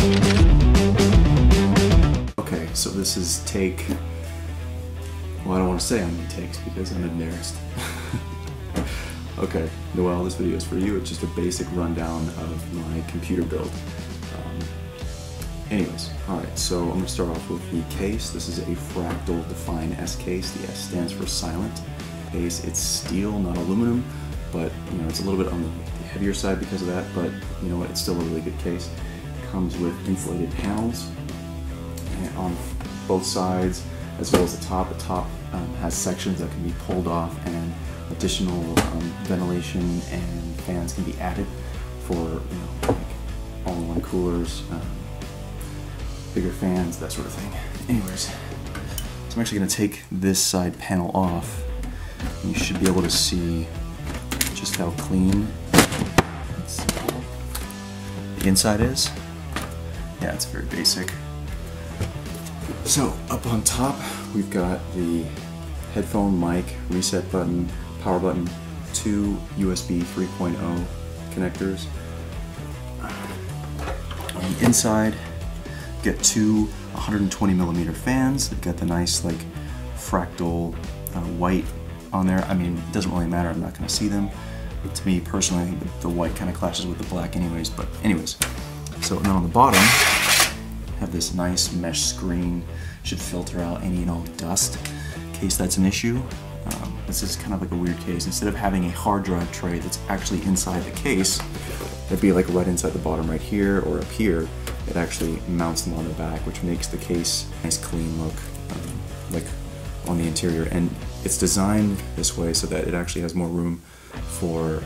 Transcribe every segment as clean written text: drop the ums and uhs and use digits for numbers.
Okay, so this is take, well, I don't want to say how many takes because I'm embarrassed. Okay, Noel, this video is for you. It's just a basic rundown of my computer build. Anyways, alright, so I'm going to start off with the case. This is a Fractal Define S case. The S stands for silent case. It's steel, not aluminum, but you know, it's a little bit on the heavier side because of that, but you know what, it's still a really good case. It comes with insulated panels on both sides as well as the top. The top has sections that can be pulled off, and additional ventilation and fans can be added for, you know, like all-in-one coolers, bigger fans, that sort of thing. Anyways, so I'm actually going to take this side panel off. You should be able to see just how clean the inside is. Yeah, it's very basic. So up on top, we've got the headphone mic, reset button, power button, two USB 3.0 connectors. On the inside, you get two 120mm fans. They've got the nice like fractal white on there. I mean, it doesn't really matter, I'm not going to see them. To me personally, I think the white kind of clashes with the black anyways, but anyways. So then on the bottom, have this nice mesh screen. Should filter out any and all dust in case that's an issue. This is kind of like a weird case. Instead of having a hard drive tray that's actually inside the case, that'd be like right inside the bottom right here or up here, it actually mounts them on the back, which makes the case a nice clean look, like on the interior. And it's designed this way so that it actually has more room for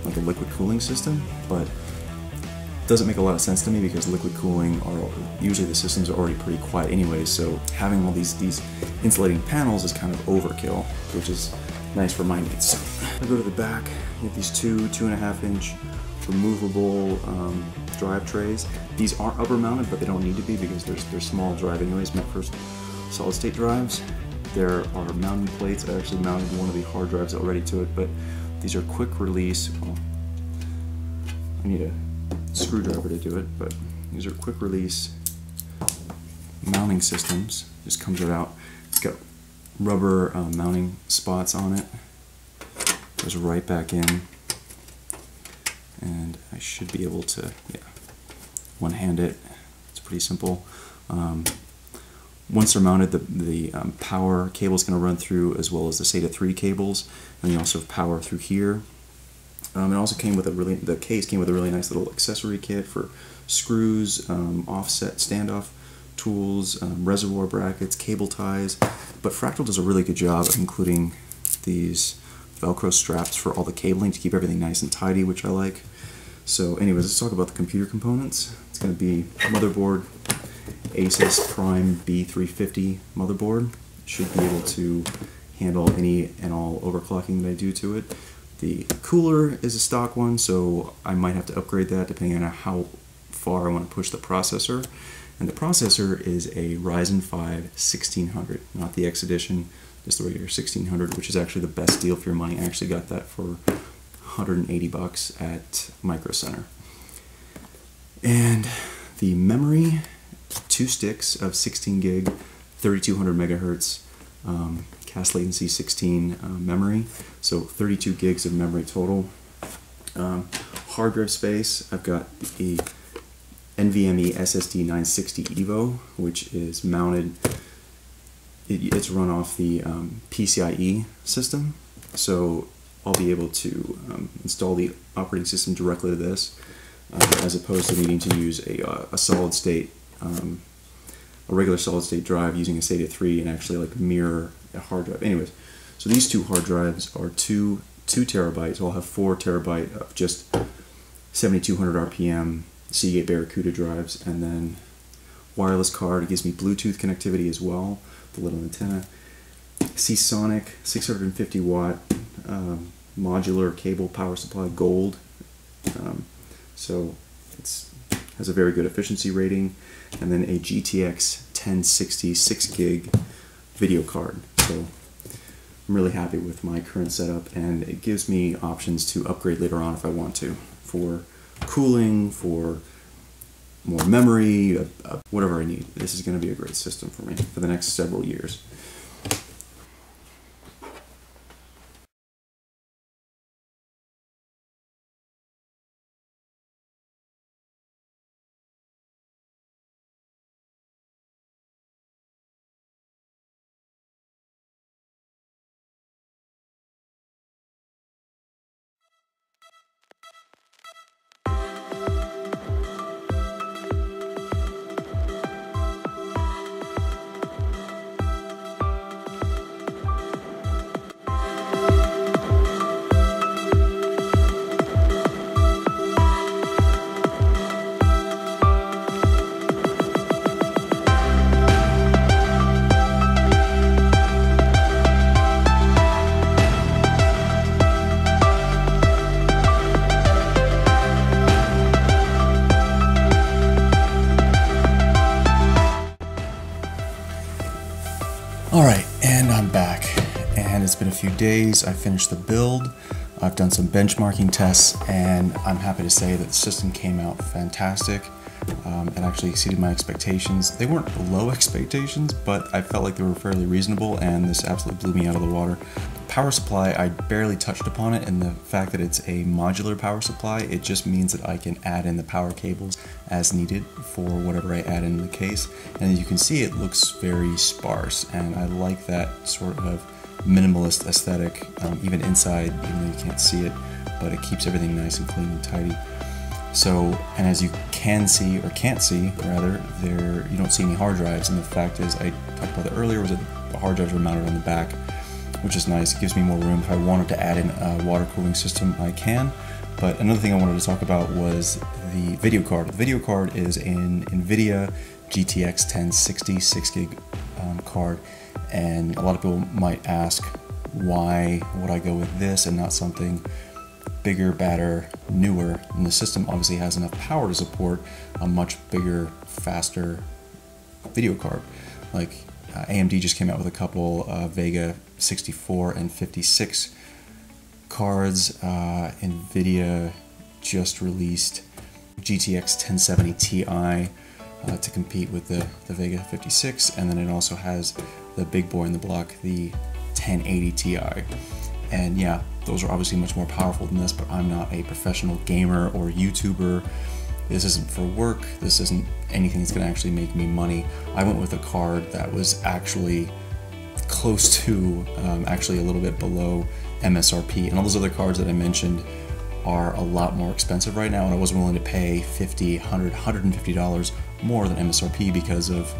like a liquid cooling system, but it doesn't make a lot of sense to me because liquid cooling are usually the systems are already pretty quiet anyway, so having all these insulating panels is kind of overkill, which is nice for my needs. So I go to the back, you have these two 2.5-inch removable drive trays. These aren't upper mounted, but they don't need to be because they're small drive anyways, meant for solid state drives. There are mounting plates. I actually mounted one of the hard drives already to it, but these are quick release. Well, I need a screwdriver to do it, but these are quick release mounting systems. Just comes right out. It's got rubber mounting spots on it. Goes right back in, and I should be able to, yeah, one-hand it. It's pretty simple. Once they're mounted, the power cable is going to run through, as well as the SATA 3 cables, and you also have power through here. It also came with the case came with a really nice little accessory kit for screws, offset standoff tools, reservoir brackets, cable ties. But Fractal does a really good job of including these Velcro straps for all the cabling to keep everything nice and tidy, which I like. So anyways, let's talk about the computer components. It's going to be motherboard, Asus Prime B350 motherboard. Should be able to handle any and all overclocking that I do to it. The cooler is a stock one, so I might have to upgrade that depending on how far I want to push the processor. And the processor is a Ryzen 5 1600, not the X edition, just the regular 1600, which is actually the best deal for your money. I actually got that for 180 bucks at Micro Center. And the memory, 2 sticks of 16 gig, 3200 megahertz, cast latency 16 memory, so 32 gigs of memory total. Hard drive space, I've got the NVMe SSD 960 EVO, which is mounted, it's run off the PCIe system, so I'll be able to install the operating system directly to this, as opposed to needing to use a solid state, a regular solid state drive using a SATA 3 and actually like mirror a hard drive. Anyways, so these two hard drives are 2 terabytes. I'll have 4 terabyte of just 7200 RPM Seagate Barracuda drives, and then wireless card. It gives me Bluetooth connectivity as well, the little antenna. Seasonic 650 watt modular cable power supply, gold. So it has a very good efficiency rating, and then a GTX 1060 6 gig video card. So I'm really happy with my current setup, and it gives me options to upgrade later on if I want to, for cooling, for more memory, whatever I need. This is going to be a great system for me for the next several years. Alright, and I'm back, and it's been a few days. I finished the build, I've done some benchmarking tests, and I'm happy to say that the system came out fantastic. It actually exceeded my expectations. They weren't below expectations, but I felt like they were fairly reasonable, and this absolutely blew me out of the water. Power supply, I barely touched upon it, and the fact that it's a modular power supply, it just means that I can add in the power cables as needed for whatever I add in the case. And as you can see, it looks very sparse, and I like that sort of minimalist aesthetic, even inside, even though you can't see it, but it keeps everything nice and clean and tidy. So, and as you can see, or can't see, rather, you don't see any hard drives, and the fact is, I talked about it earlier, was that the hard drives were mounted on the back, which is nice. It gives me more room. If I wanted to add in a water cooling system, I can. But another thing I wanted to talk about was the video card. The video card is an Nvidia GTX 1060 6GB card, and a lot of people might ask, why would I go with this and not something bigger, badder, newer? And the system obviously has enough power to support a much bigger, faster video card. Like AMD just came out with a couple Vega 64 and 56 cards. Nvidia just released GTX 1070 Ti to compete with the Vega 56, and then it also has the big boy in the block, the 1080 Ti. And yeah, those are obviously much more powerful than this, but I'm not a professional gamer or YouTuber. This isn't for work. This isn't anything that's going to actually make me money. I went with a card that was actually close to, actually a little bit below MSRP. And all those other cards that I mentioned are a lot more expensive right now, and I wasn't willing to pay $50, $100, $150 more than MSRP because of,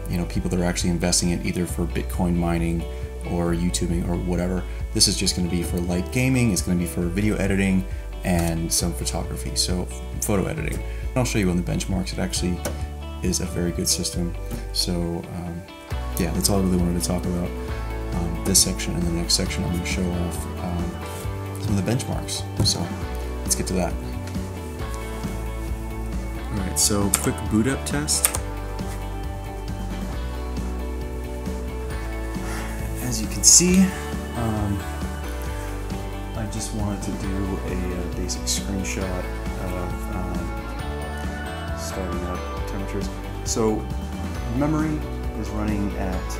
you know, people that are actually investing in either for Bitcoin mining or YouTubing or whatever. This is just going to be for light gaming. It's going to be for video editing and some photography, so photo editing. And I'll show you on the benchmarks. It actually is a very good system. So yeah, that's all I really wanted to talk about. This section and the next section, I'm going to show off some of the benchmarks. So let's get to that. All right, so quick boot up test. As you can see, I just wanted to do a basic screenshot of starting up temperatures. So memory is running at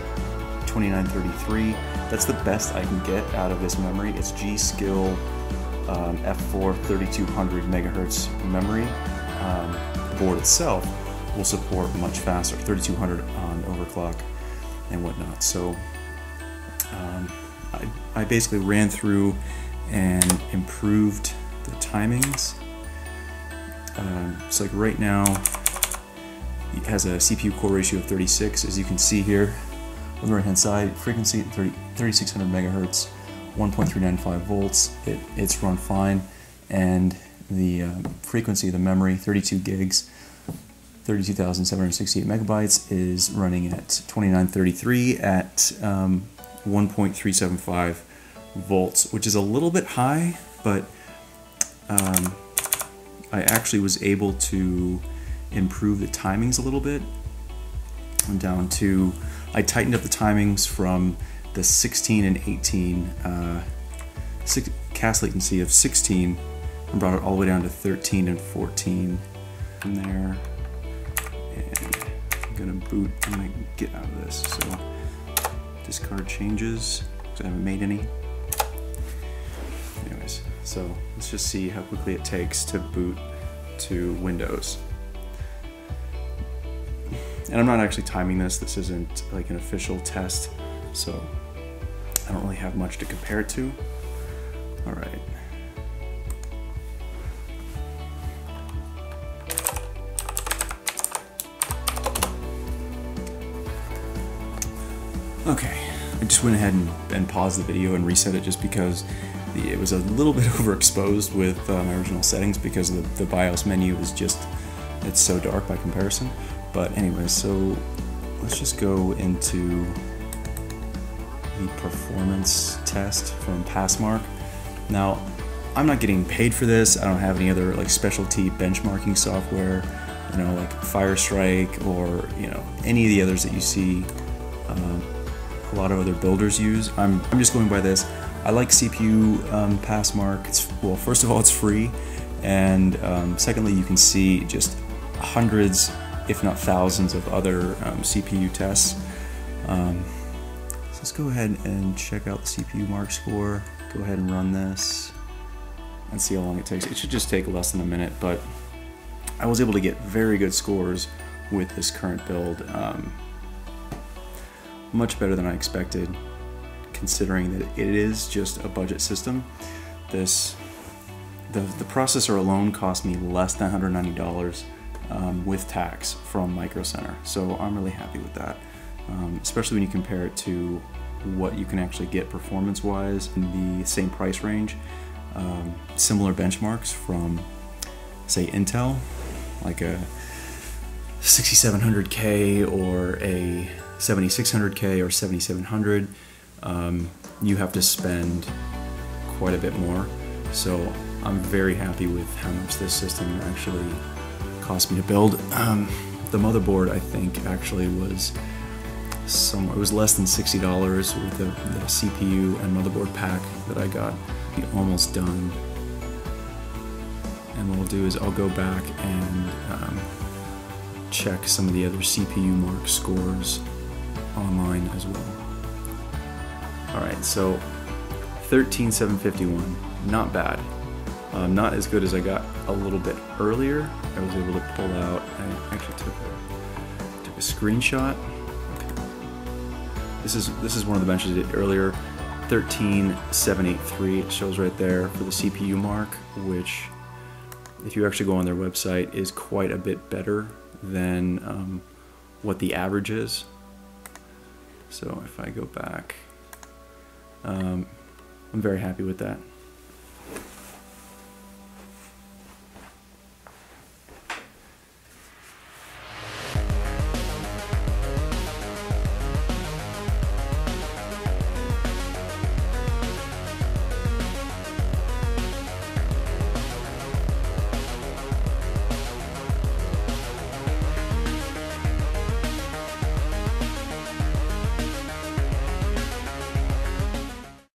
2933. That's the best I can get out of this memory. It's Gskill F4 3200 megahertz memory. The board itself will support much faster, 3200 on overclock and whatnot. So I basically ran through and improved the timings. So like right now, it has a CPU core ratio of 36, as you can see here on the right hand side. Frequency at 3600 megahertz, 1.395 volts. It's run fine, and the frequency of the memory, 32 gigs, 32,768 megabytes, is running at 2933 at 1.375 volts, which is a little bit high, but I actually was able to improve the timings a little bit. I'm down to, I tightened up the timings from the 16 and 18 cast latency of 16 and brought it all the way down to 13 and 14. From there, boot. I'm gonna get out of this. So discard changes, because I haven't made any. Anyways, so let's just see how quickly it takes to boot to Windows. And I'm not actually timing this. This isn't like an official test, so I don't really have much to compare it to. All right. Okay, I just went ahead and paused the video and reset it just because it was a little bit overexposed with my original settings because the BIOS menu is just, it's so dark by comparison. But anyways, so let's just go into the performance test from Passmark. Now, I'm not getting paid for this. I don't have any other like specialty benchmarking software, you know, like Firestrike or, you know, any of the others that you see a lot of other builders use. I'm just going by this. I like CPU Passmark. Well, first of all, it's free, and secondly, you can see just hundreds, if not thousands, of other CPU tests. So let's go ahead and check out the CPU mark score. Go ahead and run this and see how long it takes. It should just take less than a minute, but I was able to get very good scores with this current build. Much better than I expected, considering that it is just a budget system. The processor alone cost me less than $190 with tax from Micro Center, so I'm really happy with that, especially when you compare it to what you can actually get performance-wise in the same price range. Similar benchmarks from, say, Intel, like a 6700K or a 7600K or 7700, you have to spend quite a bit more. So I'm very happy with how much this system actually cost me to build. The motherboard, I think, actually was somewhere, it was less than $60 with the CPU and motherboard pack that I got. Almost done. And what I'll do is I'll go back and check some of the other CPU mark scores online as well. Alright, so 13,751, not bad. Not as good as I got a little bit earlier. I was able to pull out, I actually took a screenshot. Okay. This is one of the benches I did earlier. 13,783, it shows right there for the CPU mark, which, if you actually go on their website, is quite a bit better than what the average is. So if I go back, I'm very happy with that.